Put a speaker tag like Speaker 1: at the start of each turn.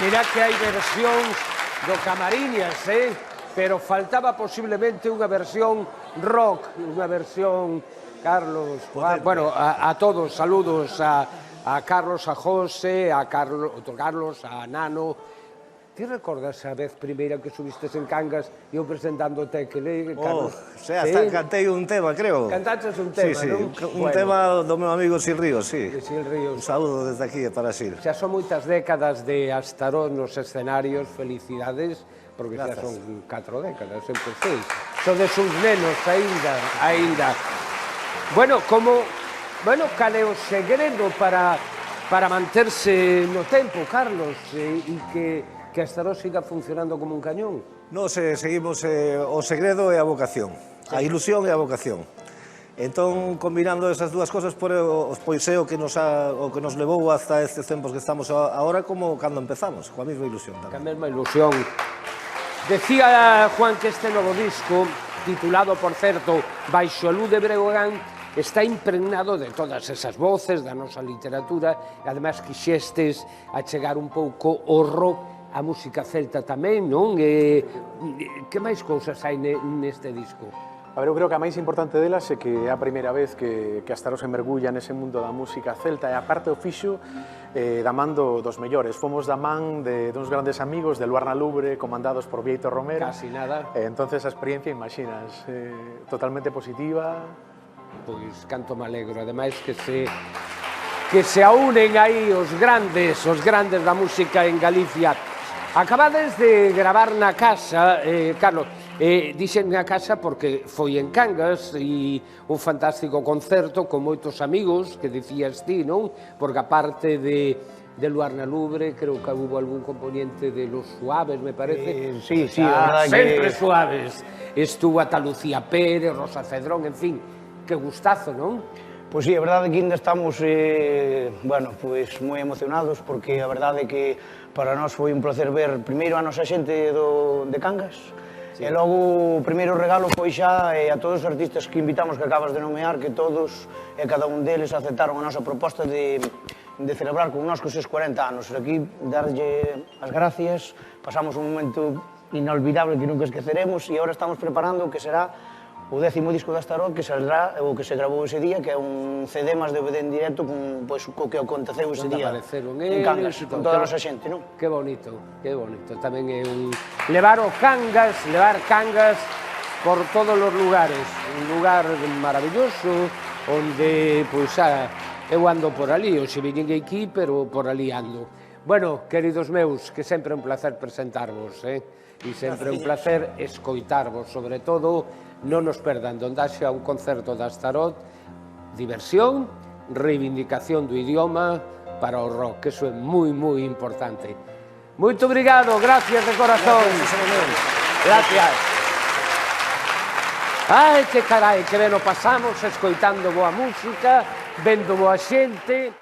Speaker 1: Mira que hai versións do Camariñas, pero faltaba posiblemente unha versión rock, unha versión, Carlos, bueno, a todos, saludos a Carlos, a José, a Carlos, a Nano. Ti recordas a vez primeira que subistes en Cangas e eu presentándote que Carlos?
Speaker 2: Hasta cantei un tema, creo.
Speaker 1: Cantaches un tema, non?
Speaker 2: Un tema do meu amigo Sil Ríos, sí.
Speaker 1: Sil Ríos.
Speaker 2: Un saúdo desde aquí para Sil.
Speaker 1: Xa son moitas décadas de Astarot nos escenarios, felicidades, porque xa son 4 décadas, sempre sei. Sodes uns nenos aínda. Bueno, cal é o segredo para manterse no tempo, Carlos, e que Astarot siga funcionando como un cañón?
Speaker 2: Nos seguimos o segredo e a vocación, a ilusión e a vocación. Entón, combinando esas dúas cosas, pois é o que nos levou hasta estes tempos que estamos agora como cando empezamos, coa mesma ilusión tamén.
Speaker 1: Coa mesma ilusión. Decía Juan que este novo disco, titulado, por certo, Baixo a luz de Breogán, está impregnado de todas esas voces da nosa literatura, e ademais quixestes achegar un pouco o rock, a música celta tamén, non? Que máis cousas hai neste disco?
Speaker 3: A ver, eu creo que a máis importante delas é que é a primeira vez que Astarot se mergulla nese mundo da música celta e aparte o fixo da man dos mellores. Fomos da man duns grandes amigos de Luarna Lubre, comandados por Bieito Romero.
Speaker 1: Casi nada.
Speaker 3: Entonces a experiencia, imaginas, totalmente positiva.
Speaker 1: Pois canto me alegro, ademais que se aunen aí os grandes da música en Galicia. Acabades de gravar na casa, Carlos, dixen na casa porque foi en Cangas e un fantástico concerto con moitos amigos, que dicías ti, non? Porque aparte de Luarna Lubre, creo que hubo algún componente de Los Suaves, me parece.
Speaker 4: Sí, a verdade que...
Speaker 1: Sempre Suaves. Estuvo ata Lucía Pérez, Rosa Cedrón, en fin, que gustazo, non?
Speaker 4: Pois sí, a verdade é que ainda estamos, moi emocionados, porque a verdade é que para nós foi un placer ver primeiro a nosa xente de Cangas, e logo o primeiro regalo foi xa a todos os artistas que invitamos, que acabas de nomear, que todos e cada un deles aceptaron a nosa proposta de celebrar con nós os seus 40 anos. Aquí, darlle as gracias, pasamos un momento inolvidable que nunca esqueceremos e agora estamos preparando o que será o 10º disco de Astarot, que saldrá o que se grabou ese día, que é un CD máis DVD en directo co que aconteceu ese día en Cangas, con toda a nosa xente, non?
Speaker 1: Que bonito, que bonito. Tamén é un... levar Cangas por todos os lugares. Un lugar maravilloso, onde, pois, eu ando por ali, hoxe vinen aquí, pero por ali ando. Bueno, queridos meus, que sempre é un placer presentarvos, e sempre é un placer escoitarvos, sobre todo, non nos perdan donde haxa un concerto de Astarot, diversión, reivindicación do idioma para o rock, que eso é moi importante. Moito obrigado, gracias de corazón. Gracias. Ai, que carai, que ben o pasamos, escoitando boa música, vendo boa xente.